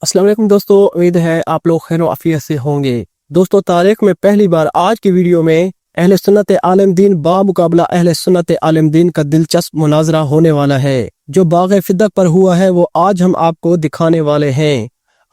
अस्सलाम वालेकुम दोस्तों, उम्मीद है आप लोग खैर आफियत से होंगे। दोस्तों, तारीख में पहली बार आज की वीडियो में अहले सुन्नत आलम दीन बामुकाबला अहले सुन्नत आलम दीन का दिलचस्प मुनाजरा होने वाला है। जो बाग़ फिदक पर हुआ है वो आज हम आपको दिखाने वाले हैं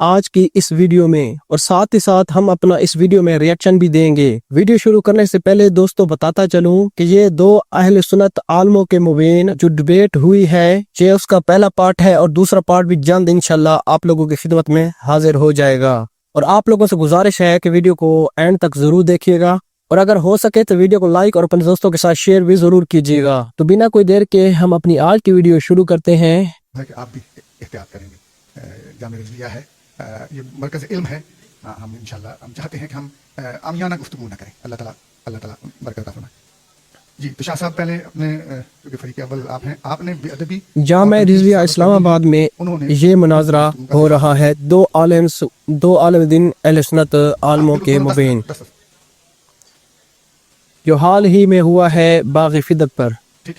आज की इस वीडियो में, और साथ ही साथ हम अपना इस वीडियो में रिएक्शन भी देंगे। वीडियो शुरू करने से पहले दोस्तों बताता चलूं कि ये दो अहले सुन्नत आलमों के मुबीन जो डिबेट हुई है, ये उसका पहला पार्ट है और दूसरा पार्ट भी जल्द इंशाल्लाह आप लोगों की खिदमत में हाजिर हो जाएगा। और आप लोगों से गुजारिश है कि वीडियो को एंड तक जरूर देखिएगा, और अगर हो सके तो वीडियो को लाइक और अपने दोस्तों के साथ शेयर भी जरूर कीजिएगा। तो बिना कोई देर के हम अपनी आज की वीडियो शुरू करते हैं। आप भी एहतियात करेंगे। जामिया रिज़विया है, ये मरकज़ इल्म है। हम इंशाल्लाह हम चाहते हैं कि हम आमियाना गुफ्तगू ना करें। अल्लाह ताला बरकत अता फरमाए। जी तो शाह साहब, पहले अपने क्योंकि फरीक अव्वल आप हैं, आपने बेअदबी जामिया रिज़विया इस्लामाबाद में ये मुनाजरा हो रहा है दो आलिम दीन अहले सुन्नत आलमों के मुबीन, जो हाल ही में हुआ है बाग़ फिदक पर। ठीक।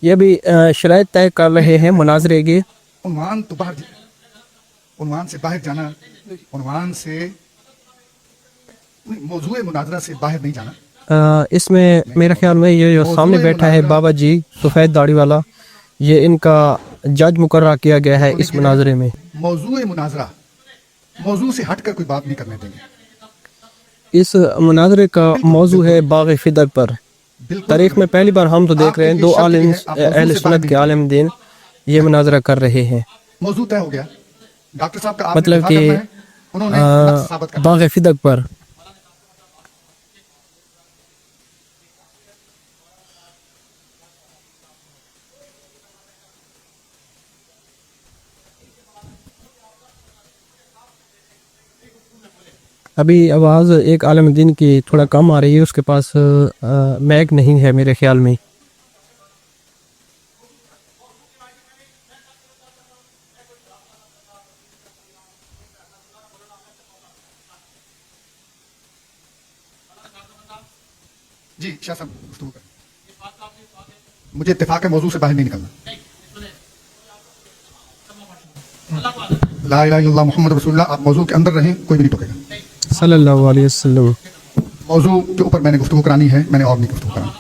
ये भी शराइत तय कर रहे हैं मुनाजरे की। उन्वान से बाहर जाना, उन्वान से मौजूए मुनाजरा से बाहर नहीं जाना। इसमें मेरे ख्याल में ये जो सामने बैठा है बाबा जी सफ़ेद दाढ़ी वाला, ये इनका जज मुकर्रर किया गया है इस मुनाजरे में। मौजूए मुनाजरा, मौजू से हटकर कोई बात नहीं करने देंगे। इस मुनाजरे का मौजू है बाग़ फिदक पर। तारीख में पहली बार हम तो देख रहे हैं दो आलिम अहले सुन्नत के आलिम दीन ये मुनाजरा कर रहे हैं। मौजू तय हो गया। डॉक्टर साहब का मतलब कि बाग़ फिदक पर अभी आवाज़ एक आलिम दीन की थोड़ा कम आ रही है, उसके पास मैक नहीं है मेरे ख्याल में। जी शाह साहब, गुफ्तगू करें। मुझे इत्तेफाक है मौजू से बाहर नहीं निकलना। ला इलाहा इल्लल्लाह मुहम्मद रसूलुल्लाह, आप मौजू के अंदर रहें, कोई भी नहीं टोकेगा। सल्लल्लाहु अलैहि वसल्लम। मौजू के ऊपर मैंने गुफ्तगू करानी है, मैंने और नहीं गुफ्तगू करानी।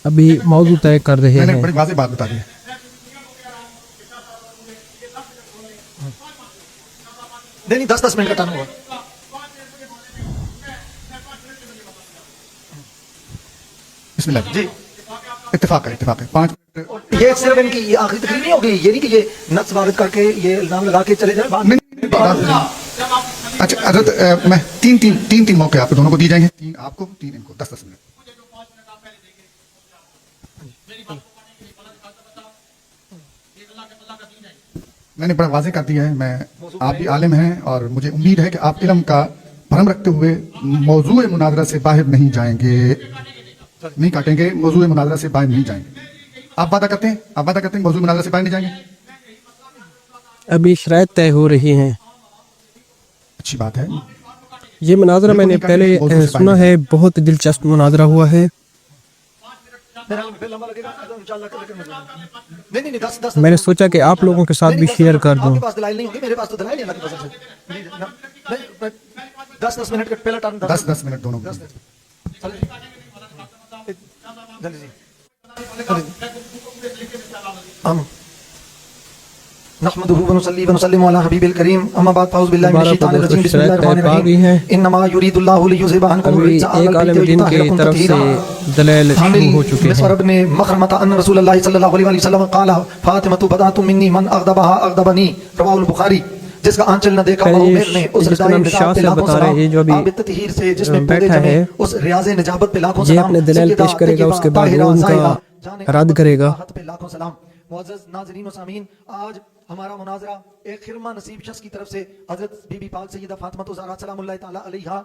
अभी मौजू तय कर रहे हैं। मैंने बड़ी वाज़ेह बात बता दी है। नहीं 10-10 मिनट का टाइम हुआ। बिस्मिल्लाह जी, इत्तेफाक है 5 मिनट। ये सिर्फ इनकी ये आखिरी तकरीर नहीं होगी, ये नहीं कि ये नक्स वारिद करके ये इल्जाम लगा के चले जाए। अच्छा हज़रत, मैं तीन मौके आपको दोनों को दिए जाएंगे, 3 आपको 3 इनको, 10-10 मिनट। मैंने बड़ा वाज़ेह कर दिया है, मैं आप भी आलिम हैं और मुझे उम्मीद है कि आप इल्म का भरम रखते हुए मौजूए मुनाजरा से बाहर नहीं जाएंगे, नहीं काटेंगे, मौजूए मुनाजरा से बाहर नहीं जाएंगे। आप वादा करते हैं मौजूए मुनाजरा से बाहर नहीं जाएंगे। अभी शराइत तय हो रही हैं। अच्छी बात है। ये मुनाजरा मैंने पहले सुना है, बहुत दिलचस्प मुनाजरा हुआ है। नहीं 10 मैंने सोचा कि आप लोगों के साथ भी शेयर कर दूं। आपके पास दलाइल नहीं होगी, मेरे पास तो दलाइल है अल्लाह की कसम से। 10-10 मिनट का पहला टाइम 10 मिनट दोनों को। नहमदुहु व नुसल्ली व नुसल्लिमु अला हबीबिल करीम, अम्मा बाद फाउज़ बिल्लाहि मिनश शैतानिर रजीम, बिस्मिल्लाहिर रहमानिर रहीम। इन्नमा युरीदुल्लाहु लियुज़हिबा अन्कुम रिज्सा एक आलिम दीन की तरफ से दलाइल शुरू हो चुके हैं। मिस्र इब्न मखरमता अन रसूलुल्लाह सल्लल्लाहु अलैहि वसल्लम क़ाला फातिमतु बदातु मिन्नी मन अग़दबहा अग़दबनी, रवाहुल बुखारी। जिसका आंचल न देखा ने उस शाह से बता रहे हैं, जो अभी जिसमें बैठा है उस रियाज़े निजाबत पे लाखों ये सलाम, अपने दलाइल पेश करेगा, उसके बाद वो उनका रद्द करेगा। लाखों सलाम। मुअज़्ज़ज़ नाज़रीन व सामीन, आज हमारा मुनाजरा एक खिरमा नसीब शख्स की तरफ से हज़रत बीबी पाक सैयदा फातिमा ज़हरा सलामुल्लाह ताला अलैहा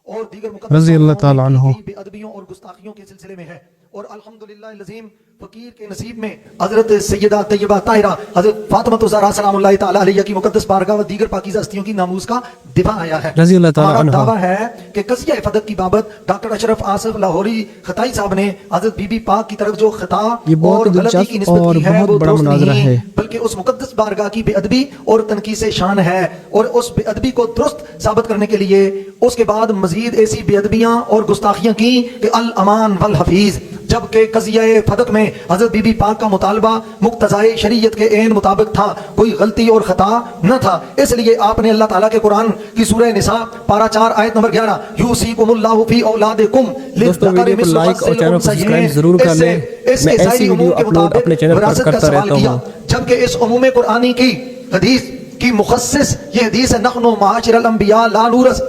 और दीगर रज़ी अल्लाह ताला अन्हा बेअदबियों और गुस्ताखियों के सिलसिले में है। और अल्हम्दुलिल्लाह लज़ीम फकीर के नसीब में हज़रत सैयदा तैयबा ताहिरा हज़रत फातिमा ज़हरा सलामुल्लाह ताला अलैहा की मुक़द्दस बारगाह व दीगर पाकीज़ा हस्तियों की नामूस का दिफा आया है। रज़ी अल्लाह ताला हमारा अन्हा। दावा है कि कज़िया फदक की बाबत डॉक्टर अशरफ आसिफ लाहौरी खताई साहब ने हजरत बीबी पाक की तरफ जो खता ये बहुत और गलती दिलचस्प की निस्बत और की है बहुत वो बड़ा दुरुस्त मुनाज़रा नहीं है। बल्कि उस मुकद्दस बारगाह की बेअदबी और तनकीस शान है, और उस बेअदबी को दुरुस्त साबित करने के लिए उसके बाद मजीद ऐसी बेअदबियां और गुस्ताखियां की कि अल अमान वल हफीज, जबकि कज़िया फदक में हजरत बीबी पाक का मुतालबा मुक्तज़ाए शरीयत के ऐन मुताबिक था, कोई गलती और खता न था। इसलिए आपने अल्लाह ताला के कुरान की सूरह निसा पारा 4 आयत नंबर 11 यूसीकुमुल्लाहु फी औलादिकुम दोस्तों वीडियो को लाइक और चैनल को सब्सक्राइब जरूर कर लें। मैं ऐसी वीडियो अपलोड अपने चैनल पर करता रहता हूँ। जबकि इस उमूम कुरानी की हदीस की मुखस्सिस ये हदीस है, नहनु माशिरल अंबिया ला नूरस,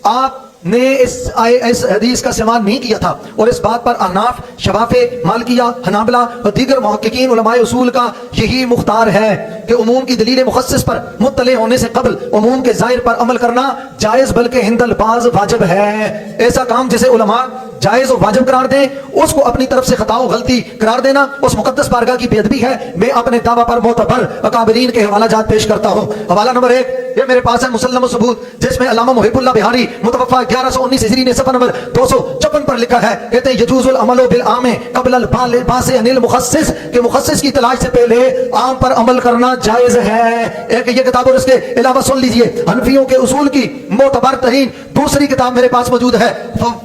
आपने इस हदीस का इस्तेमाल नहीं किया था, और इस बात पर अहनाफ, शवाफे, मालिकिया, हनाबला और दीगर मुहक्किकीन उलमाए उसूल का यही मुख्तार है कि उमूम की दलील मुखस्सिस पर मुत्तले होने से कबल उमूम के ज़ाहिर पर अमल करना जायज़ बल्कि हिंदल बाज वाजिब है। ऐसा काम जिसे उलमा जायज़ और वाजिब करार दें, उसको अपनी तरफ से खता और गलती करार देना उस मुकद्दस बारगाह की बेअदबी है। मैं अपने दावा पर मोतबर अकाबरीन के हवाला जात पेश करता हूँ। हवाला नंबर 1 ये मेरे पास है, मुसल्लम सबूत, जिसमें अल्लामा मुहिबुल्लाह बिहारी मुतवफ़ा 1119 हिजरी ने सफ़ा नंबर 254 पर लिखा है, कहते हैं यजूजुल अमलो बिल आमे क़ब्ल अल बास अनिल मुखस्सिस, कि मुखस्सिस की तलाश से पहले आम पर अमल करना जायज़ है। एक ये किताब, और इसके अलावा सुन लीजिए हनफियों के उसूल की मोतबर तरीन दूसरी किताब मेरे पास मौजूद है,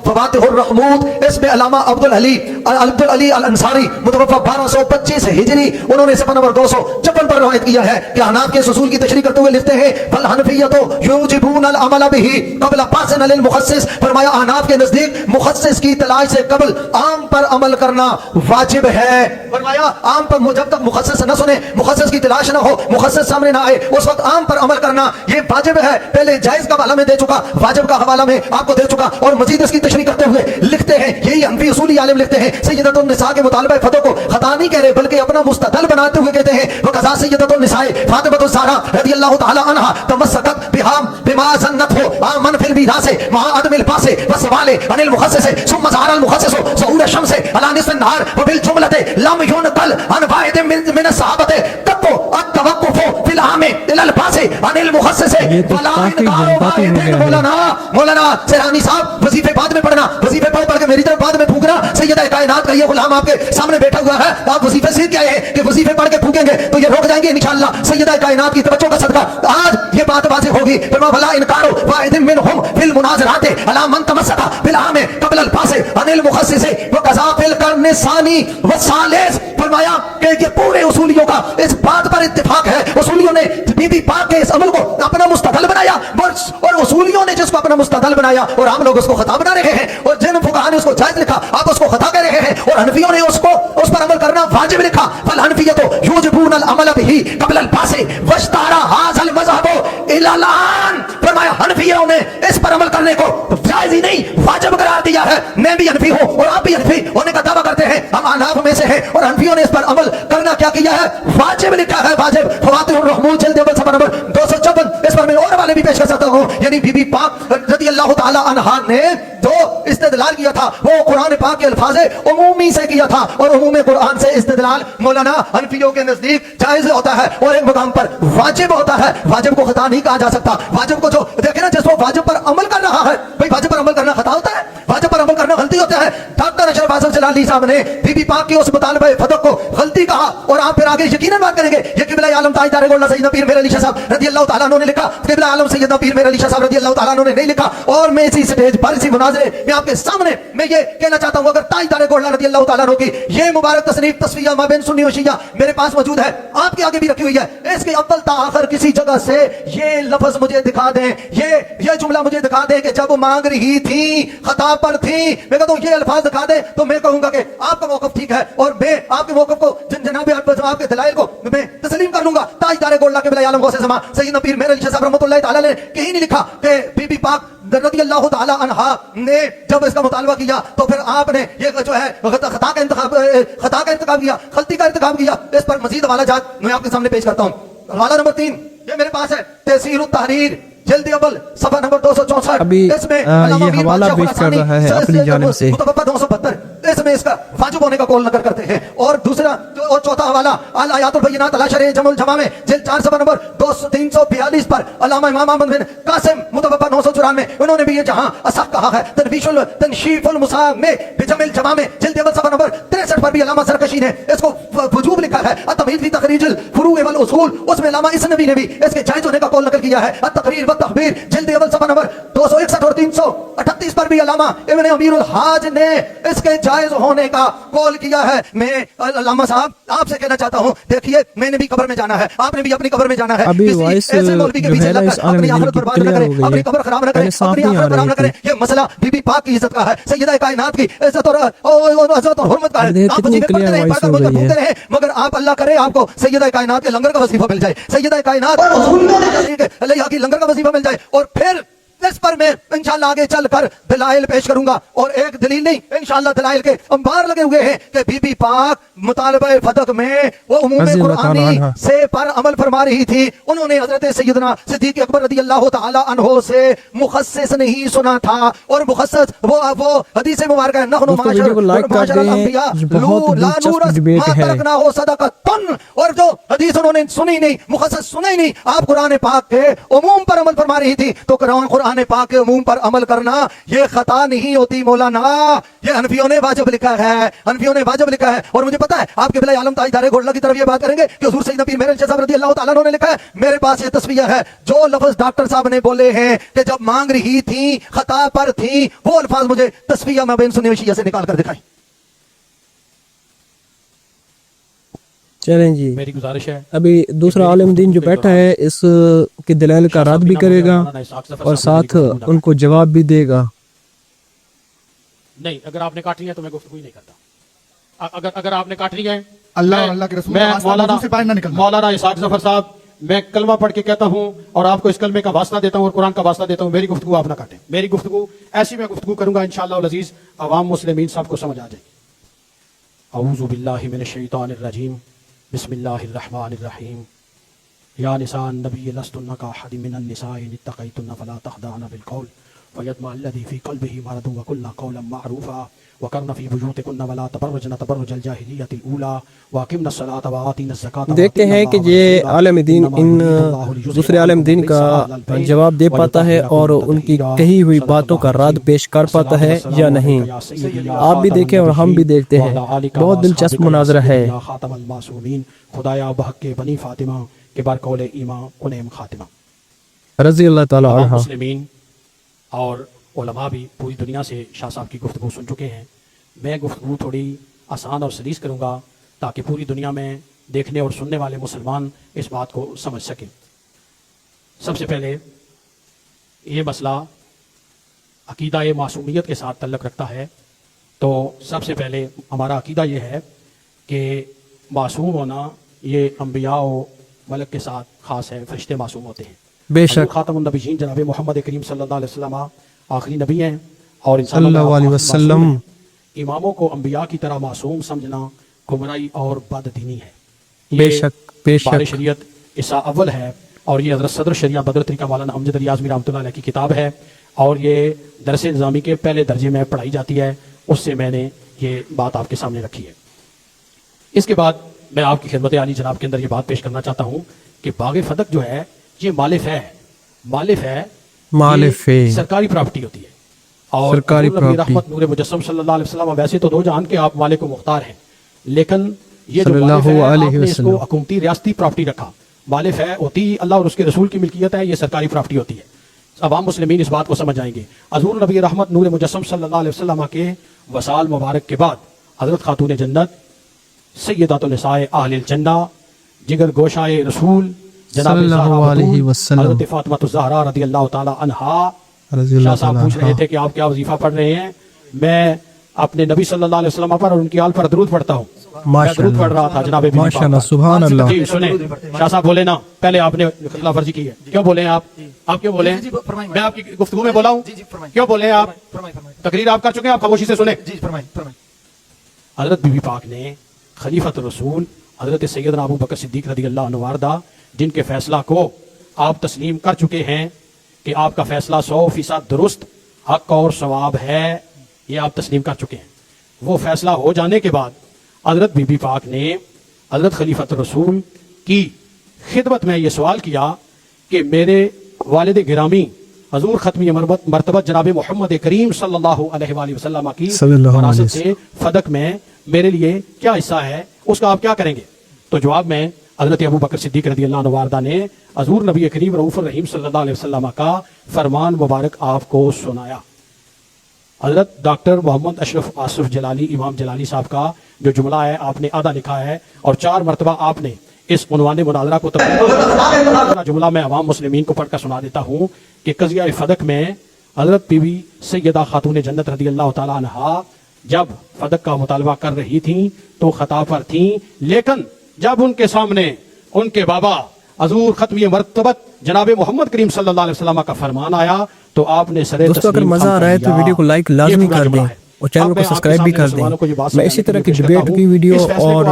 फवातिहुर रहमूद, इसमें अल्लामा अब्दुल अली अल अंसारी मुतवफ़ा 1225 हिजरी, उन्होंने सफ़ा नंबर 254 पर रवायत किया है कि हनाफ के उसूल की तशरीह करते हुए लिखते हैं फल हनफियतो यूजिबून अल अमल बिही क़ब्ल बासिन लिल मुखस्सिस, फरमाया हनाफ के नजदीक मुखस्सिस की तलाश से कबल आम पर अमल करना वाजिब है। फरमाया आम पर जब तक मुखस्सिस न सुने, मुखस्सिस की तलाश न हो, मुखस्सिस सामने ना आए, उस वक्त आम पर अमल करना ये वाजिब है। पहले जायज का हवाला में दे चुका, वाजिब का हवाला में आपको दे चुका, और मजीद इसकी तशरीह करते हुए लिखते हैं, यही हनफी उसूली आलिम लिखते हैं, सय्यदतुन निसा के मुतालबा फतो को खता नहीं कह रहे बल्कि अपना मुस्तदल बनाते हुए कहते हैं वो कज़ा सय्यदतुन निसा फातिमा ज़हरा रज़ियल्लाहु तआला अन्हा तमस्सकत बिमा ज़न्नत हो आमन फिल बिरासे मा अदमिल पासे व सवाले अनिल मुखस्सिस सुम्मा ज़हरा अल मुखस्सिस ज़हूर शम्स अला निस्फ़ नहार व बिल जुमलते लम युनकल अन वाहिद मिन सहाबते तको अतवक्कुफ फिल आमे इलल पासे अनिल मुखस्सिस वला इनकार वाहिद मौलाना सेरानी साहब वजीफे बाद में पढ़ना, वजीफे पढ़ के मेरी तरफ बाद में फूंकना। सैयदा कायनात का ये गुलाम आपके सामने बैठा हुआ है, आप वजीफे सीख के आए हैं कि वजीफे पढ़ के फूकेंगे तो ये रुक जाएंगे इंशाअल्लाह। सैयदा कायनात की तवज्जो का सदका आज ये बात वाज़िह होगी। फरमा भला इनकारो वाहिदिन मिनहुम फिल मुनाज़राते अला मन तमस्सका बिल आमे क़ब्ल अल बासे अनिल मुखस्सिस व कज़ा फिल कर्न सानी व सालिस, फरमाया कि ये पूरे उसूलियों का इस बात पर इत्तिफाक है, उसूलियों ने बीबी पाक के इस अमल को अपना मुस्तदल बनाया, और उसूलियों ने जिसको अपना मुस्तदल बनाया और हम लोग उसको खता बना रहे हैं, और जिन फुक़हा ने उसको जायज़ लिखा आप उसको खता कह रहे हैं, और हनफियों ने उसको उस पर अमल करना वाजिब लिखा। फल हनफियतो यूजिबून अल अमल बिही क़ब्ल अल बासे वश्तारा हाज़ल मज़हब इलल आन, फरमाया हनफियों ने इस पर अमल करने को जायज़ ही नहीं वाजिब करार दिया है। मैं भी हनफी हूँ और आप भी हनफी होने का दावा करते हैं, हम अहनाफ में से हैं, और हनफियों ने इस पर अमल करना क्या किया है, वाजिब लिखा है, वाजिब। फवातिहुर रहमूद जिल्द अव्वल सफ़ा नंबर 254, इस पर मैं और वाले भी पेश कर सकता हूँ। यानी बीबी पाक रज़ियल्लाहु तआला अन्हा ने जो इस्तेदलाल किया था वो कुरान पाक के अल्फाज़े उमूमी से किया था, और उमूम कुरान से इस्तेदलाल मौलाना हनफियों के नजदीक जायज़ होता है और एक मकाम पर वाजिब होता है। वाजिब को खता नहीं कहा जा सकता। वाजिब को जो देखे ना, जिसको वाजिब पर अमल कर रहा है, भाई वाजिब पर अमल करना खता होता है, वाजिब पर अमल करना गलती होता है। डॉक्टर अशरफ आसिफ जलाली साहब ने बीबी पाक के उस मुतालबा फतक को गलती कहा, और आप फिर आगे यकीनन बात करेंगे ये किबला आलम ताजदार गोल्ला सैयदना पीर मेर अली शाह साहब रज़ियल्लाहु तआला अन्हु ने लिखा, किबला आलम सैयदना पीर मेर अली शाह साहब रज़ियल्लाहु तआला अन्हु ने नहीं लिखा। और मैं इसी स्टेज पर इसी मुनाज़रे में आपके सामने मैं ये कहना चाहता हूं, अगर ताजदार गोल्ला रज़ियल्लाहु तआला अन्हु की ये मुबारक तसनीफ तस्वीर माबैन सुन्नी व शिया मेरे पास मौजूद है, आपके आगे भी रखी हुई है, इसके अव्वल ता आखिर किसी जगह से ये लफ्ज मुझे दिखा दें, ये जुमला मुझे दिखा दें कि जब मांग रही थी खता पर थी, मैं कहता हूं ये अल्फाज दिखा दे तो मैं कहूंगा कि आपका मौक़िफ़ ठीक है, और मैं आपके मौक़िफ़ को जनाब आपके दलाइल को मैं तस्लीम कर लूंगा। ताजदार गोल्ला के बिला आलम गौसे ज़मां सैयदना पीर मेर अली शाह साहब रहमतुल्लाह तआला ने कहीं नहीं लिखा कि बीबी पाक रज़ियल्लाहु तआला अन्हा ने जब इसका मुतालबा किया तो फिर आपने ये जो है खता का इंतखाब किया, गलती का इंतखाब किया। इस पर मजीद हवाला जात मैं आपके सामने पेश करता हूँ। हवाला नंबर 3 ये मेरे पास है, तहसीरुत तहरीर जल्दी अव्वल सफ़ा नंबर 264। अभी ये हवाला पेश कर रहा है अपनी जानिब से। 272 इसमें इसका वाजिब होने का कौल नकल करते हैं। और दूसरा और चौथा हवाला अल आयातुल बय्यिनात अला शरह जमुल जमा में जिल्द 4 सफ़ा नंबर 342 पर अल्लामा इमाम अहमद बिन कासिम मुतवफ़्फ़ा 994 में उन्होंने भी ये जहां असह कहा है। तनशीफुल मुसाहब में बिजमिल जमा में जिल्द अव्वल सफ़ा नंबर 63 पर भी अल्लामा सरकशी ने इसको वजूब लिखा है। अत-तमहीद फी तखरीजुल फुरू' वल उसूल, उसमें अल्लामा इसनवी ने भी इसके जायज होने का कौल नकल किया है। अत-तकरीर व तहबीर जिल्द अव्वल सफ़ा नंबर 261 और 338 पर भी अल्लामा इब्न अमीरुल हाज ने इसके जायज होने का कौल किया है। मैं अल्लामा साहब आपसे कहना चाहता हूं, देखिए मैंने भी कब्र में जाना है, आपने भी अपनी कब्र में जाना है। अभी किसी वॉइस ऐसे मौलवी के जो पीछे है ना लगकर इस आलम अपनी दीन आखिरत की बर्बाद न क्लियर करें, हो गई अपनी है। कब्र खराब न करें, पहले साफ अपनी नहीं आ आखिरत रही खराब न थी। करें। ये मसला बीबी पाक की इज्जत का है, सैयदा कायनात की इज्जत और इज्जत और हुर्मत का है। देखिए आप कितनी वजीफे क्लियर पढ़ते रहें, वॉइस पढ़कर हो मुझ पर गई है। भूखते रहें, मगर आप अल्लाह करे आपको सैयदा कायनात के लंगर का वजीफा मिल जाए, सैयदा कायनात अल्लाह की लंगर का वजीफा मिल जाए। और फिर इस पर मैं इंशाअल्लाह आगे चलकर दलाइल पेश करूंगा। और एक दलील नहीं, इंशाअल्लाह दलाइल के अंबार लगे हुए हैं कि बीबी पाक मुतालबा फदक में वो उमूम रज़ी अल्लाह ताला कुरानी अन्हा से पर अमल फरमा रही थी। उन्होंने हजरत सैयदना सिद्दीक अकबर रज़ी अल्लाह ताला अन्हो से मुखस्सिस नहीं सुना था। और मुखस्सिस वो हदीस मुबारक है, नहनु दोस्तों वीडियो को लाइक कर दें, बहुत दिलचस्प डिबेट है। हो सदक़तन, और जो हदीस उन्होंने सुनी नहीं, मुखस्सिस सुने ही नहीं, आप कुरान पाक के उमूम पर अमल फरमा रही थी। तो कुरान पाक के उमूम पर अमल करना ये खता नहीं होती मौलाना, ये हनफियों ने वाजिब लिखा है, हनफियों ने वाजिब लिखा है। और मुझे पता है आपके बिला आलम ताजदार घोड़ला की तरफ ये बात करेंगे कि हुजूर सैयदना पीर मेरे साहब रज़ी अल्लाह ताला अन्हु ने लिखा है। मेरे पास ये तस्वीर है, जो लफ्ज डॉक्टर साहब ने बोले हैं कि जब मांग रही थी खता पर थी, वो अल्फाज मुझे तस्वीर में बेनसुनी वशिया से निकाल कर दिखाई। चलें जी, मेरी गुजारिश है अभी दूसरा आलिम दीन जो बैठा है इस की दलाइल का रद्द भी करेगा और साथ उनको जवाब भी देगा। नहीं, अगर आपने काटनी है तो मैं गुफ्तगू ही नहीं करता। अगर आपने काटनी है, अल्लाह और अल्लाह के रसूल मैं का वास्ता मौजू से बाहर ना निकलना। मौलाना इसाक जफर साहब, मैं कलमा पढ़ के कहता हूँ और आपको इस कलमे का वास्ता देता हूँ और कुरान का वास्ता देता हूँ। मेरी गुफ्तगू आप ना काटें। मेरी गुफ्तगू ऐसी मैं गुफ्तगू करूंगा इंशाअल्लाह अल अजीज, अवाम मुस्लिमीन सबको समझ आ जाएगी। अऊज़ु बिल्लाहि मिनश शैतानिर रजीम, बिस्मिल्लाहिर्रहमानिर्रहीम। या निसान नबी लस्तुन्ना का अहद मिनन निसाइ इत्तक़ैतुन्ना फला तख़दाअन बिलक़ौल फयत्मा अल्लज़ी फ़ी क़ल्बिही मरदुन वक़ुल्ना क़ौलन मअरूफ़ा वक़रना फ़ी बुयूतिकुन्ना वला तबर्रजना तबर्रुजल जाहिलिय्यतिल ऊला वअक़िमना अस्सलाता वआतीना ज़काता। देखते हैं कि ये आलिम दीन इन दूसरे आलिम दीन का जवाब दे पाता है और उनकी कही हुई बातों का रद्द पेश कर पाता है या नहीं। आप भी देखें और हम भी देखते हैं, बहुत दिलचस्प मुनाजरा है। खुदाया बहक के बनी फातिमा के बारकौल ईमान उन्हें खातिमा। रज़ी अल्लाह ताला अन्हा। मुस्लिमीन और उलमा भी पूरी दुनिया से शाह साहब की गुफ्तगू सुन चुके हैं। मैं गुफ्तगू थोड़ी आसान और सलीस करूँगा ताकि पूरी दुनिया में देखने और सुनने वाले मुसलमान इस बात को समझ सकें। सबसे पहले ये मसला अकीदा मासूमियत के साथ तल्लुक़ रखता है। तो सबसे पहले हमारा अकीदा ये है कि मासूम होना ये अम्बिया और मलक के साथ ख़ास है, फरिश्ते मासूम होते हैं। बेशक खातमुन नबीयीन जनाब मोहम्मद करीम सल्लल्लाहु अलैहि वसल्लम आखिरी नबी हैं और सल्लल्लाहु अलैहि वसल्लम। इमामों को अम्बिया की तरह मासूम समझना गुमराही और बददीनी है। बेशक बेशक बार शरीयत ईसा अव्वल है और ये हज़रत सदर शरिया बदर तरीका मौलाना अमजद अली आज़मी रहमतुल्लाह अलैह की किताब है और ये दरस निज़ामी के पहले दर्जे में पढ़ाई जाती है। उससे मैंने ये बात आपके सामने रखी है। इसके बाद मैं आपकी खिदमत आली जनाब के अंदर ये बात पेश करना चाहता हूँ कि बाग फदक जो है ये मालिफ है, मालिफ है, सरकारी प्रॉपर्टी होती है। और सरकारी प्रॉपर्टी। रहमत नूर मुजस्सम सल्लल्लाहु अलैहि वसल्लम वैसे तो दो जहान के आप मालिक व मुख्तार हैं, लेकिन ये जो मालिफ है आपने इसको हुकूमती रियासती प्रॉपर्टी रखा। मालिफ है होती अल्लाह और उसके रसूल की मिल्कियत है, ये सरकारी प्रॉपर्टी होती है। अवाम मुस्लिमीन इस बात को समझ जाएंगे। हज़ूर नबी रहमत नूर मुजस्सम सल्लल्लाहु अलैहि वसल्लम के वसाल मुबारक के बाद हज़रत खातून जन्नत सय्यदातुल निसाए अहलिल जन्ना जिगर गोशाए रसूल सल्लल्लाहु अलैहि वसल्लम हज़रत फातिमा ज़हरा रज़ियल्लाहु ताला अन्हा रज़ी अल्लाह शाह साहब ताला पूछ रहे थे कि आप क्या वजीफा पढ़ रहे हैं। मैं अपने नबी सल्लल्लाहु अलैहि वसल्लम पर और उनकी आल पर दरूद पढ़ता हूँ। मैं दरूद पढ़ रहा था जनाब माशाअल्लाह, सुभान अल्लाह। जी सुने शाह साहब बोले ना, पहले आपने खिलाफ वर्जी की है। क्यों बोले आप क्यों बोले? मैं आपकी गुफ्तगू में बोला हूँ, क्यों बोले आप? तकरीर आप कर चुके हैं, आप खामोशी से सुने। हजरत बीबी पाक ने खलीफत रसूल हजरत सैयदना अबू बकर सिद्दीक रज़ियल्लाहु अन्हु वारदा जिनके फैसला को आप तस्लीम कर चुके हैं कि आपका फैसला 100% दुरुस्त हक और सवाब है, ये आप तस्लीम कर चुके हैं। وہ فیصلہ ہو جانے کے بعد حضرت بی بی پاک نے حضرت خلیفۃ الرسول کی خدمت میں یہ سوال کیا کہ میرے والد گرامی حضور ختمی مرتبت جناب محمد کریم صلی اللہ علیہ وآلہ وسلم کی صلی اللہ علیہ وراثت سے فدق میں میرے لیے کیا حصہ ہے، اس کا آپ کیا کریں گے؟ تو جواب میں حضرت ابو بکر صدیق رضی اللہ عنہ وارضہ نے حضور نبی کریم رؤوف الرحیم صلی اللہ علیہ وسلم کا فرمان مبارک آپ کو سنایا۔ حضرت ڈاکٹر محمد اشرف آصف جلالی امام جلالی صاحب کا جو جملہ ہے آپ نے آدھا لکھا ہے اور 4 مرتبہ آپ نے اس عنوان مناظرہ کو جملہ میں عوام مسلمین کو پڑھ کر سنا دیتا ہوں کہ قضیہ فدق میں حضرت بی بی سیدہ خاتون جنت رضی اللہ تعالی عنہا جب فدق کا مطالبہ کر رہی تھیں تو خطا پر تھیں، لیکن جب ان کے سامنے ان کے بابا حضور ختمی مرتبت جناب محمد کریم صلی اللہ علیہ وسلم کا فرمان آیا تو آپ نے سرے دوستو اگر مزہ آ رہا ہے تو ویڈیو کو لائک لازمی کر دیں اور چینل کو سبسکرائب بھی کر دیں۔ میں اسی طرح کی ڈیبیٹ کی ویڈیو اور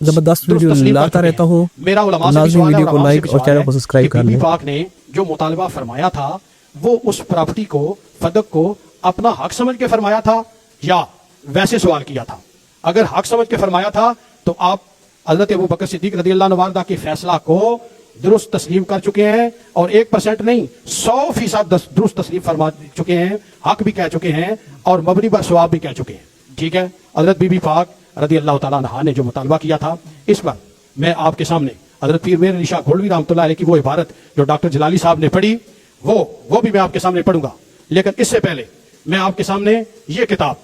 زبردست ویڈیو لاتا رہتا ہوں، لازمی ویڈیو کو لائک اور چینل کو سبسکرائب کر بی لیں۔ بی پاک نے جو مطالبہ فرمایا تھا وہ اس پراپرٹی کو فدق کو اپنا حق سمجھ کے فرمایا تھا یا ویسے سوال کیا تھا؟ اگر حق سمجھ کے فرمایا تھا تو آپ حضرت ابو بکر صدیق رضی اللہ عنہ وارضہ کے فیصلہ کو درست تسلیم کر چکے ہیں اور 1% نہیں 100% درست تسلیم فرما چکے ہیں، حق بھی کہہ چکے ہیں اور مبنی بر ثواب بھی کہہ چکے ہیں، ٹھیک ہے۔ حضرت بی بی پاک رضی اللہ تعالیٰ عنہا نے جو مطالبہ کیا تھا اس پر میں آپ کے سامنے حضرت پیر میر علی شاہ گھولوی رحمۃ اللہ علیہ کی وہ عبارت جو ڈاکٹر جلالی صاحب نے پڑھی وہ بھی میں آپ کے سامنے پڑھوں گا، لیکن اس سے پہلے میں آپ کے سامنے یہ کتاب،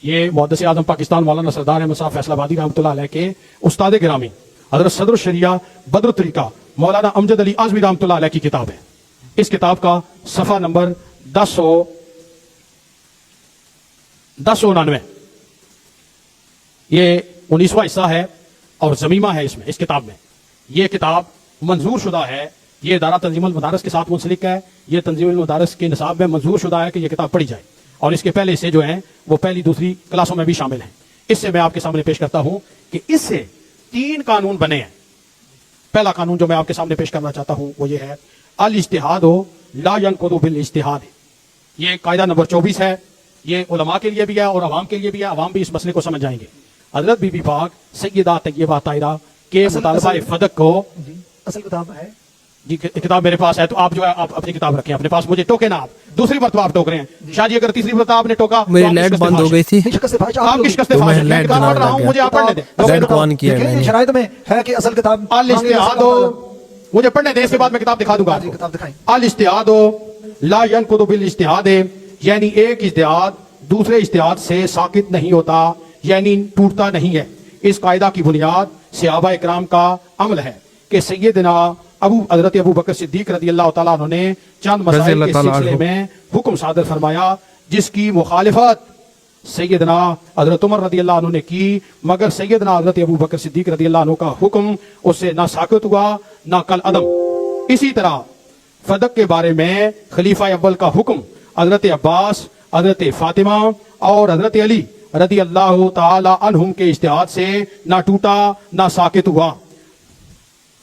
یہ محدث اعظم پاکستان مولانا سردار احمد صاحب فیصل آبادی رحمۃ اللہ علیہ کے استاد گرامی حضرت صدر الشریعہ بدر الطریقہ مولانا امجد علی اعظمی رحمۃ اللہ علیہ کی کتاب ہے۔ اس کتاب کا صفحہ نمبر 1099 یہ 19واں حصہ ہے اور ضمیمہ ہے اس میں، اس کتاب میں یہ کتاب منظور شدہ ہے، یہ ادارہ تنظیم المدارس کے ساتھ منسلک ہے، یہ تنظیم المدارس کے نصاب میں منظور شدہ ہے کہ یہ کتاب پڑھی جائے اور اس کے پہلے حصے جو ہیں وہ پہلی دوسری کلاسوں میں بھی شامل ہیں۔ اس سے میں آپ کے سامنے پیش کرتا ہوں کہ اس سے 3 قانون بنے ہیں۔ پہلا قانون جو میں آپ کے سامنے پیش کرنا چاہتا ہوں وہ یہ ہے الاجتہاد لا ينقض بالاجتہاد، یہ قاعدہ نمبر 24 ہے، یہ علماء کے لیے بھی ہے اور عوام کے لیے بھی ہے، عوام بھی اس مسئلے کو سمجھ جائیں گے۔ حضرت بی بی پاک سیدہ طیبہ طاہرہ کے مطالبہ فدق کو اصل کتاب ہے جی کتاب میرے پاس ہے تو آپ جو ہے آپ اپنی کتاب رکھیں اپنے پاس، مجھے ٹوکے نا، آپ دوسری مرتبہ آپ ٹوک رہے ہیں شاہ جی، اگر تیسری مرتبہ آپ نے ٹوکا تو میری آپ لائٹ شکست بند ہو فاش گئی تھی، ہیں۔ آپ کی شکست تو فاش میں ہے، میں لائٹ کتاب پڑھ رہا جلانے ہوں، لگ مجھے آپ پڑھنے دیں۔ لائٹ کو آن کیا ہے میں نے۔ شرائط میں ہے کہ اصل کتاب الاجتہاد مجھے پڑھنے دیں، اس کے بعد میں کتاب دکھا دوں گا۔ کتاب دکھائیں۔ الاجتہاد لا ينقض بالاجتہاد، یعنی ایک اجتہاد دوسرے اجتہاد سے ساقط نہیں ہوتا، یعنی ٹوٹتا نہیں ہے۔ اس قاعدہ کی بنیاد صحابہ اکرام کا عمل ہے کہ سیدنا حضرت ابو بکر صدیق رضی اللہ تعالیٰ عنہ نے چند مسائل کے سلسلے میں حکم صادر فرمایا جس کی مخالفت سیدنا حضرت عمر رضی اللہ عنہ نے کی، مگر سیدنا حضرت ابو بکر صدیق رضی اللہ عنہ کا حکم اس سے نہ ساقط ہوا نہ کل عدم۔ اسی طرح فدق کے بارے میں خلیفہ اول کا حکم حضرت عباس، حضرت فاطمہ اور حضرت علی رضی اللہ تعالی عنہم کے اجتہاد سے نہ ٹوٹا نہ ساقط ہوا۔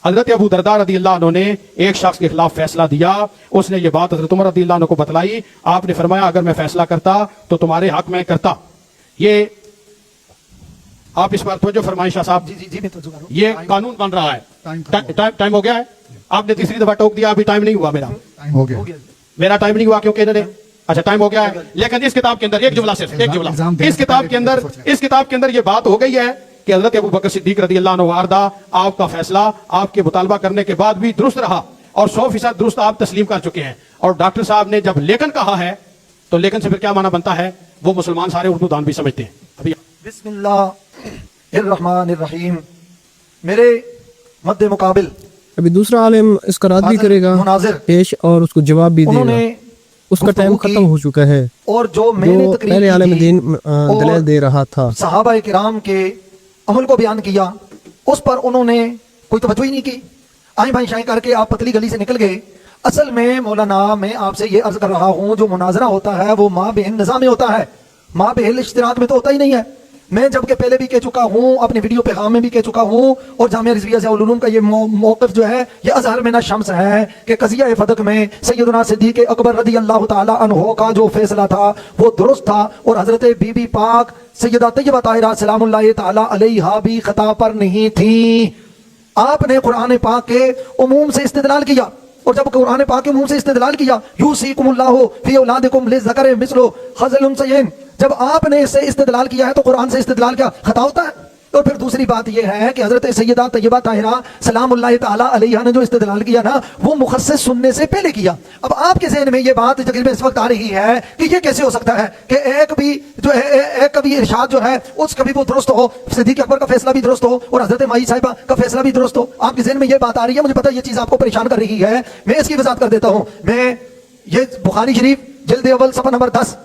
حضرت ابو درداء رضی اللہ عنہ نے ایک شخص کے خلاف فیصلہ دیا، اس نے یہ بات حضرت عمر رضی اللہ عنہ کو بتلائی، آپ نے فرمایا اگر میں فیصلہ کرتا تو تمہارے حق میں کرتا۔ یہ آپ اس پر توجہ فرمائیں شاہ صاحب، جی میں توجہ کر رہا ہوں۔ یہ قانون بن رہا ہے۔ ٹائم ہو گیا ہے، آپ نے تیسری دفعہ ٹوک دیا، ابھی ٹائم نہیں ہوا میرا، ٹائم ہو گیا۔ میرا ٹائم نہیں ہوا کیونکہ انہوں نے اچھا ٹائم ہو گیا ہے، لیکن اس کتاب کے اندر ایک جملہ صرف ایک جملہ اس کتاب کے اندر یہ بات ہو گئی ہے کہ حضرت ابو بکر صدیق رضی اللہ عنہ وارضہ آپ کا فیصلہ آپ کے مطالبہ کرنے کے بعد بھی درست رہا اور 100% درست آپ تسلیم کر چکے ہیں۔ اور ڈاکٹر صاحب نے جب لیکن کہا ہے تو لیکن سے پھر کیا معنی بنتا ہے وہ مسلمان سارے اردو دان بھی سمجھتے ہیں۔ ابھی بسم اللہ الرحمن الرحیم۔ میرے مد مقابل ابھی دوسرا عالم اس کا رد بھی کرے گا مناظر پیش اور اس کو جواب بھی دے انہوں گا، نے اس کا ٹائم ختم ہو چکا ہے۔ اور جو میں نے جو تقریر پہلے کی عالم تھی دین اور دلیل دے رہا تھا، صحابہ کرام کے عمل کو بیان کیا، اس پر انہوں نے کوئی توجہ ہی نہیں کی، آئیں بھائی شائیں کر کے آپ پتلی گلی سے نکل گئے۔ اصل میں مولانا میں آپ سے یہ عرض کر رہا ہوں جو مناظرہ ہوتا ہے وہ ما بہن نظام میں ہوتا ہے، ما بہن اشتراک میں تو ہوتا ہی نہیں ہے۔ میں جبکہ پہلے بھی کہہ چکا ہوں، اپنی ویڈیو پہ میں بھی کہہ چکا ہوں، اور جامعہ رضویہ ضیاء العلوم کا یہ موقف جو ہے یہ اظہر من الشمس ہے کہ قضیہ فتق میں سیدنا صدیق اکبر رضی اللہ تعالی عنہ کا جو فیصلہ تھا وہ درست تھا، اور حضرت بی بی پاک سیدہ طیبہ طاہرہ سلام اللہ تعالی علیہا بھی خطا پر نہیں تھی۔ آپ نے قرآن پاک کے عموم سے استدلال کیا، اور جب قرآن پاک کے عموم سے استدلال کیا، یوصیکم اللہ فی اولادکم للذکر مثل حظ الانثیین، جب آپ نے اس سے استدلال کیا ہے تو قرآن سے استدلال کیا خطا ہوتا ہے؟ اور پھر دوسری بات یہ ہے کہ حضرت سیدہ طیبہ طاہرہ سلام اللہ تعالی علیہا نے جو استدلال کیا نا وہ مخصص سننے سے پہلے کیا۔ اب آپ کے ذہن میں یہ بات تقریباً اس وقت آ رہی ہے کہ یہ کیسے ہو سکتا ہے کہ ایک بھی جو ہے ایک کبھی ارشاد جو ہے اس کبھی وہ درست ہو، صدیق اکبر کا فیصلہ بھی درست ہو اور حضرت مائی صاحبہ کا فیصلہ بھی درست ہو۔ آپ کے ذہن میں یہ بات آ رہی ہے، مجھے پتہ یہ چیز آپ کو پریشان کر رہی ہے، میں اس کی وضاحت کر دیتا ہوں۔ میں یہ بخاری شریف جلد اول صفحہ نمبر 10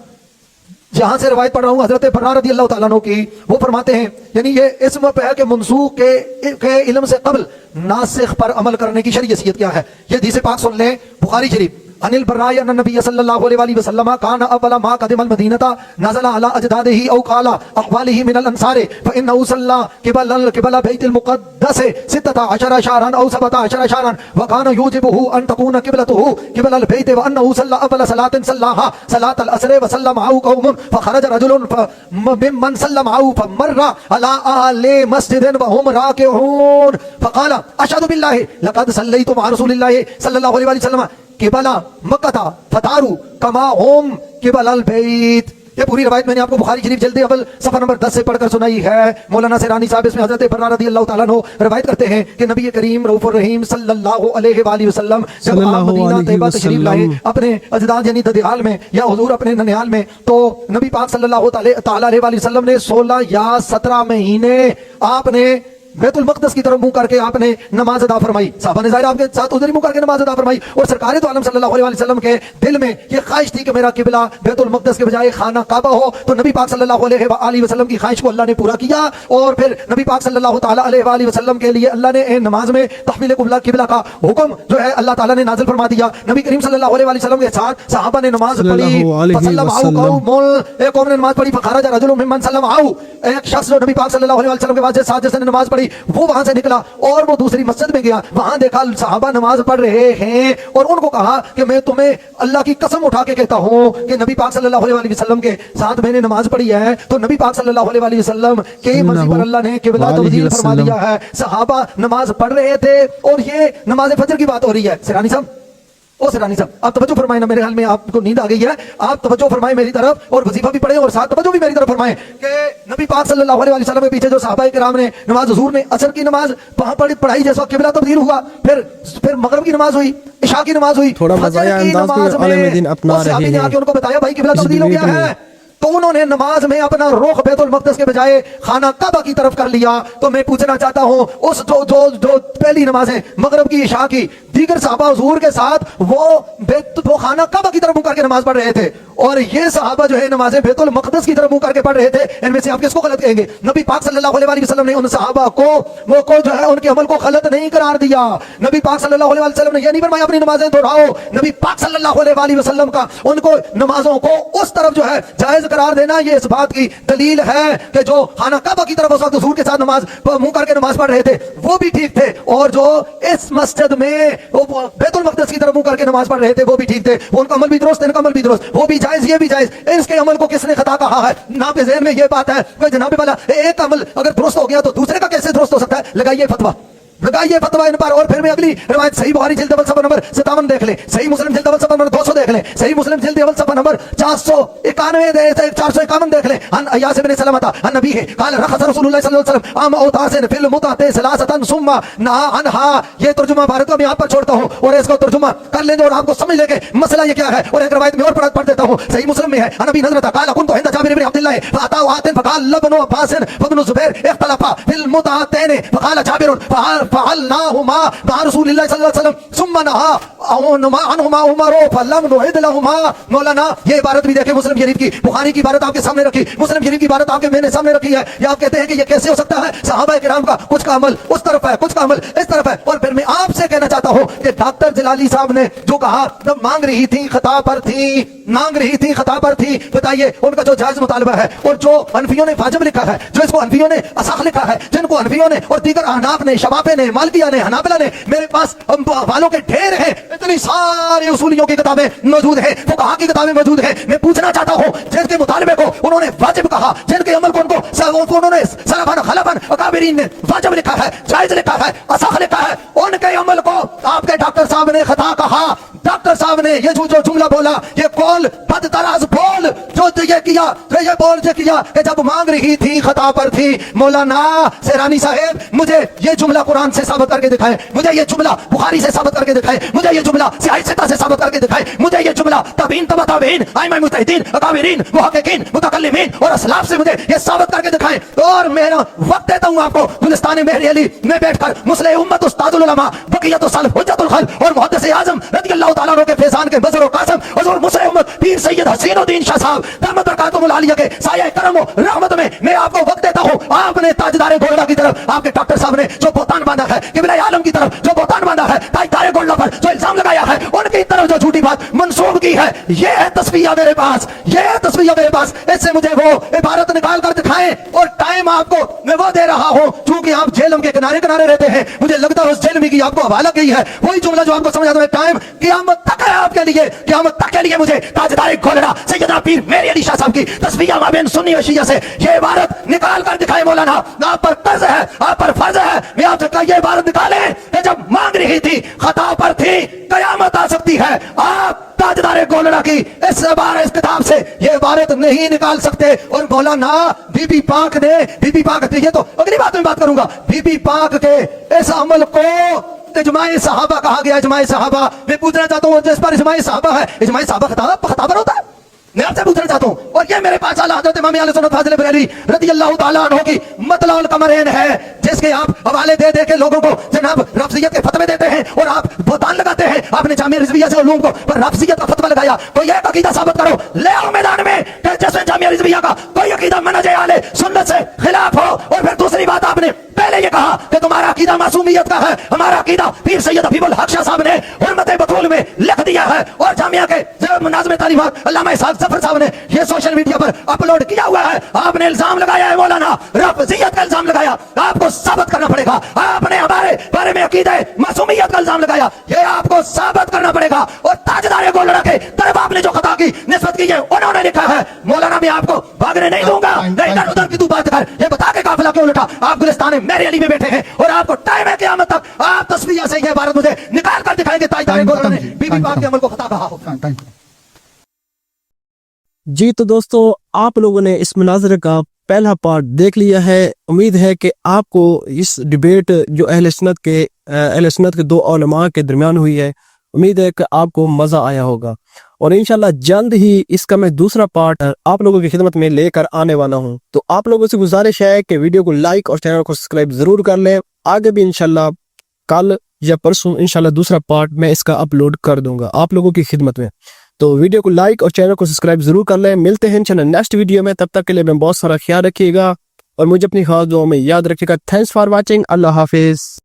جہاں سے روایت پڑھ رہا ہوں حضرت برہ رضی اللہ تعالیٰ عنہ کی، وہ فرماتے ہیں، یعنی یہ اسم پہ ہے کہ منسوخ کے علم سے قبل ناسخ پر عمل کرنے کی شریعت کیا ہے۔ یہ حدیث پاک سن لیں، بخاری شریف، عن البراء ان النبي صلی اللہ علیہ وآلہ وسلم كان اول ما قدم المدینہ نزل على اجداده او قال اقواله من الانصار فانه صلى قبل بیت المقدس 16 شهرا او 17 شهرا وكان يوجبه ان تكون قبلته قبل البيت وانه صلى اول صلاة صلاها صلاة العصر وصلى معه قوم فخرج رجل ممن صلى معه فمر على اهل مسجد وهم راكعون فقال اشهد بالله لقد صليت مع رسول الله صلی اللہ علیہ وسلم قبلہ مکہ فتارو کما ہوم قبل البیت۔ یہ پوری روایت میں نے آپ کو بخاری شریف جلد اول صفحہ نمبر 10 سے پڑھ کر سنائی ہے۔ مولانا سیرانی صاحب اس میں حضرت برہ رضی اللہ تعالیٰ عنہ روایت کرتے ہیں کہ نبی کریم رؤوف الرحیم صلی اللہ علیہ وآلہ وسلم جب آپ مدینہ طیبہ تشریف لائے اپنے اجداد یعنی ددیال میں یا حضور اپنے ننیال میں، تو نبی پاک صلی اللہ تعالی علیہ وآلہ وسلم نے 16 یا 17 مہینے آپ نے بیت المقدس کی طرف منہ کر کے آپ نے نماز ادا فرمائی، صحابہ نے ظاہر آپ کے ساتھ ادھر منہ کر کے نماز ادا فرمائی، اور سرکار تو عالم صلی اللہ علیہ وسلم کے دل میں یہ خواہش تھی کہ میرا قبلہ بیت المقدس کے بجائے خانہ کعبہ ہو، تو نبی پاک صلی اللہ علیہ وسلم کی خواہش کو اللہ نے پورا کیا، اور پھر نبی پاک صلی اللہ تعالی علیہ وسلم کے لیے اللہ نے نماز میں تحویل قبلہ کا حکم جو ہے اللہ تعالیٰ نے نازل فرما دیا۔ نبی کریم صلی اللہ علیہ وسلم کے ساتھ صحابہ نے نماز پڑھی، ایک قوم نے نماز پڑھی، فخرج رجل ممن صلی معه، ایک شخص جو نبی پاک صلی اللہ علیہ وسلم کے ساتھ جس نے نماز پڑھی وہ وہاں سے نکلا اور وہ دوسری مسجد میں گیا، وہاں دیکھا صحابہ نماز پڑھ رہے ہیں، اور ان کو کہا کہ میں تمہیں اللہ کی قسم اٹھا کے کہتا ہوں کہ نبی پاک صلی اللہ علیہ وسلم کے ساتھ میں نے نماز پڑھی ہے۔ تو نبی پاک صلی اللہ علیہ وسلم کے مرضی پر اللہ نے قبلہ تبدیل فرما دیا ہے۔ صحابہ نماز پڑھ رہے تھے اور یہ نماز فجر کی بات ہو رہی ہے۔ سیرانی صاحب آپ توجہ فرمائیں نا، میرے خیال میں آپ کو نیند آ گئی ہے، آپ توجہ فرمائیں میری طرف اور وظیفہ بھی پڑھیں اور ساتھ توجہ بھی میری طرف فرمائیں کہ نبی پاک صلی اللہ علیہ وسلم کے پیچھے جو صحابہ کرام نے نماز، حضور نے عصر کی نماز وہاں پڑھائی، جیسا قبلہ تبدیل ہوا، پھر مغرب کی نماز ہوئی، عشاء کی نماز ہوئی، تھوڑا مزایا انداز میں عالم دین اپنا رہے ہیں، نے آ کے ان کو بتایا بھائی قبلہ تبدیل ہو گیا ہے، تو انہوں نے نماز میں اپنا رخ بیت المقدس کے بجائے خانہ کعبہ کی طرف کر لیا۔ تو میں پوچھنا چاہتا ہوں اس جو پہلی نماز ہے مغرب کی، عشاء کی، دیگر صحابہ حضور کے ساتھ وہ خانہ کعبہ کی طرف منہ کر کے نماز پڑھ رہے تھے، اور یہ صحابہ جو ہے نمازیں بیت المقدس کی طرف منہ کر کے پڑھ رہے تھے، ان میں سے آپ کس کو غلط کہیں گے؟ نبی پاک صلی اللہ علیہ وسلم نے ان صحابہ کو جو ہے ان کے عمل کو غلط نہیں قرار دیا۔ نبی پاک صلی اللہ علیہ وسلم نے یہ نہیں فرمایا اپنی نمازیں دہراؤ، نبی پاک صلی اللہ علیہ وسلم کا ان کو نمازوں کو اس طرف جو ہے جائز قرار دینا یہ اس بات کی دلیل ہے کہ جو خانہ کعبہ کی طرف اس وقت حضور کے ساتھ نماز منہ کر کے نماز پڑھ رہے تھے وہ بھی ٹھیک تھے، اور جو اس مسجد میں بیت المقدس کی طرف منہ کر کے نماز پڑھ رہے تھے وہ بھی ٹھیک تھے، ان کا عمل بھی درست، ان کا عمل بھی درست، وہ بھی جائز، یہ بھی جائز۔ اس کے عمل کو کس نے خطا کہا ہے؟ آپ کے ذہن میں یہ بات ہے کہ جناب والا ایک عمل اگر درست ہو گیا تو دوسرے کا کیسے درست ہو سکتا ہے؟ لگائیے فتویٰ ان پر۔ اور پھر میں اگلی روایت صحیح بخاری جلد اول صفحہ نمبر 57 دیکھ لیں، صحیح مسلم جلد اول صفحہ نمبر 200 دیکھ لیں، صحیح مسلم جلد اول صفحہ نمبر 451 دیکھ لیں، عن ایاس بن سلمۃ عن نبیہ قال رخص رسول اللہ صلی اللہ علیہ وسلم عام اوتاس فی المتعۃ ثلاثۃ ثم نہى عنها۔ یہ ترجمہ بھارت کا میں آپ پر چھوڑتا ہوں اور اس کو ترجمہ کر لیں اور آپ کو سمجھ لیں کہ مسئلہ یہ کیا ہے، اور ایک روایت میں اور پڑھ دیتا ہوں، صحیح مسلم میں ہے، عن ابی نضرۃ قال كنت عند جابر بن عبد الله فاتاه آت فقال ابن عباس وابن الزبير اختلفا في المتعتين فقال جابر फअलनाहुमा मअ रसूलिल्लाह सल्लल्लाहु अलैहि वसल्लम सुम्मा नहा अनहुमा उमर फलम नुहिद लहुमा। मौलाना ये इबारत भी देखें मुस्लिम शरीफ की, बुखारी की इबारत आपके सामने रखी, मुस्लिम शरीफ की इबारत आपके मैंने सामने रखी है। ये आप कहते हैं कि ये कैसे हो सकता है, सहाबा किराम का कुछ का अमल उस तरफ है, कुछ का अमल इस तरफ है। और फिर मैं आपसे कहना चाहता हूं कि डॉक्टर जलाली साहब ने जो कहा जब मांग रही थी खता पर थी, मांग रही थी खता पर थी, बताइए उनका जो जायज मुतालबा है और जो अनफियों ने वाजिब लिखा है, जो इसको अनफियों ने असाख लिखा है, जिनको अनफियों ने और दीगर अहनाफ ने, शबाबे ने, मालकिया ने, हनाबला ने, मेरे पास वालों के ढेर हैं, इतनी सारी उसूलियों की किताबें मौजूद है, फुकहा की किताबें मौजूद है। मैं पूछना चाहता हूं जिनके मुतालबे को उन्होंने वाजिब कहा, जिनके अमल को उन्होंने सलफन खलफन अकाबिरीन ने वाजिब लिखा है, जायज लिखा है, असाख लिखा है, उनके अमल को आपके डॉक्टर साहब ने खता कहा। डॉक्टर साहब ने ये जो जुमला बोला, ये कौल बदतराज बोल जो ये किया, तो ये बोल जो किया कि जब मांग रही थी खता पर थी। मौलाना सेरानी साहब मुझे ये जुमला कुरान से साबित करके दिखाए, मुझे ये जुमला बुखारी से साबित करके दिखाए, मुझे ये जुमला सियासत से साबित करके दिखाए, मुझे ये जुमला तबीन तबाताबीन आइमा मुजतहिदीन अकाबिरीन मुहक्किकीन मुतकल्लिमीन और असलाफ से मुझे ये साबित करके दिखाए। और मैं वक्त देता हूं आपको गुलिस्तान मेहरी अली में बैठकर मुस्लिह उम्मत उस्तादुल उलमा बकियत सल्फ हुज्जतुल खल्क और मुहद्दिस आजम रदियल्लाहु तआला अन्हु के फैजान के बज़र व कासम हुजूर मुस्लिह उम्मत पीर सैयद हसीनुद्दीन शाह साहब दामत बरकातुहुल आलिया के साया करम व रहमत में मैं आपको वक्त देता हूं। आपने ताजदारे गोल्डा की तरफ आपके डॉक्टर साहब ने जो बोतान बांधा है, किबला आलम की तरफ जो बोतान बांधा है, ताजदारे गोल्डा पर जो इल्जाम लगाया है, उनकी तरफ जो झूठी बात मंसूब की है, ये है तस्वीर मेरे पास, ये है तस्वीर मेरे पास। इससे मुझे वो इबारत निकाल कर दिखाएं और टाइम आपको मैं वो दे रहा हूं क्योंकि आप जेलम के किनारे किनारे रहते हैं, मुझे लगता है उस जेल में की आपको हवाला गई है, वही जुमला जो आपको समझ आता है। टाइम क़यामत तक है आपके लिए, क़यामत तक के लिए मुझे ताजदारे गोल्डा सैयदना पीर मेरी अली शाह साहब की तस्वीर माबेन सुन्नी और शिया से ये इबारत निकाल कर दिखाए। मौलाना आप पर कर्ज है, आप पर फर्ज है, मैं आपसे कहा ये इबारत निकालें कि जब मांग रही थी खता पर थी, कयामत आ सकती है। आप ताजदारे गोल्डा की इस किताब से ये इबारत नहीं निकाल सकते। और मौलाना बीबी पाक ने, बीबी पाक ये तो अगली बात में बात करूंगा, बीबी पाक के इस अमल को इजमाए सहाबा कहा गया, इजमाए सहाबा। मैं पूछना चाहता हूं जिस पर इजमाए सहाबा है, इजमाए सहाबा खता पर होता है? मैं आपसे पूछना चाहता हूं। और ये मेरे पास आला हज़रत इमाम अहले सुन्नत फाज़िल बरेलवी रदियल्लाहु ताला अन्हु की मतलाउल कमरैन है, जिसके आप हवाले दे दे के लोगों को जनाब रफ़ज़ियत के फतवे देते हैं और आप बोतान लगाते हैं। आपने जामिया रिज़विया से उलूम को पर रफ़ज़ियत का फतवा लगाया, कोई एक अकीदा साबित करो, ले आओ मैदान में कि जिसमें जामिया रिज़विया का कोई अकीदा मनहज अहले सुन्नत से खिलाफ हो। और फिर दूसरी बात, आपने पहले ये कहा कि तुम्हारा अकीदा मासूमियत का है, हमारा अकीदा पीर सैयद हबीबुल हक शाह साहब ने हुर्मत बतूल में लिख दिया है। और जामिया के नाज़िम तालीमात अल्लामा इसहाक़ ज़फ़र साहब ने ये सोशल मीडिया पर अपलोड किया हुआ है। आपने इल्जाम लगाया है मौलाना, रफ़ज़ियत का इल्जाम लगाया, आपको साबित करना पड़ेगा। आपने हमारे बारे में अकीदा मासूमियत का इल्जाम लगाया, ये आपको साबित करना पड़ेगा। और ताजदारे गोल्डा के तरफ आपने जो खता की निस्बत की है, उन्होंने लिखा है। मौलाना मैं आपको भागने नहीं दूंगा, इधर उधर की तू बात कर, ये बता के काफिला क्यों उठा? आप गुलिस्तान मेरी अली में बैठे हैं और आपको टाइम है क़यामत तक आप तस्वीर से ये इबारत मुझे निकाल कर दिखाएंगे ताजदारे गोल्डा ने बीबी पाक के अमल को खता कहा हो। जी तो दोस्तों, आप लोगों ने इस मुनाज़रे का पहला पार्ट देख लिया है। उम्मीद है कि आपको इस डिबेट जो अहले सुन्नत के दो उलमा के दरमियान हुई है, उम्मीद है कि आपको मज़ा आया होगा। और इंशाल्लाह जल्द ही इसका मैं दूसरा पार्ट आप लोगों की खिदमत में लेकर आने वाला हूं। तो आप लोगों से गुजारिश है कि वीडियो को लाइक और चैनल को सब्सक्राइब जरूर कर लें। आगे भी इंशाल्लाह कल या परसों इंशाल्लाह दूसरा पार्ट मैं इसका अपलोड कर दूंगा आप लोगों की खिदमत में। तो वीडियो को लाइक और चैनल को सब्सक्राइब जरूर कर लें। मिलते हैं इंशाल्लाह नेक्स्ट वीडियो में, तब तक के लिए मैं बहुत सारा ख्याल रखिएगा और मुझे अपनी खास दुआओं में याद रखिएगा। Thanks for watching. Allah Hafiz.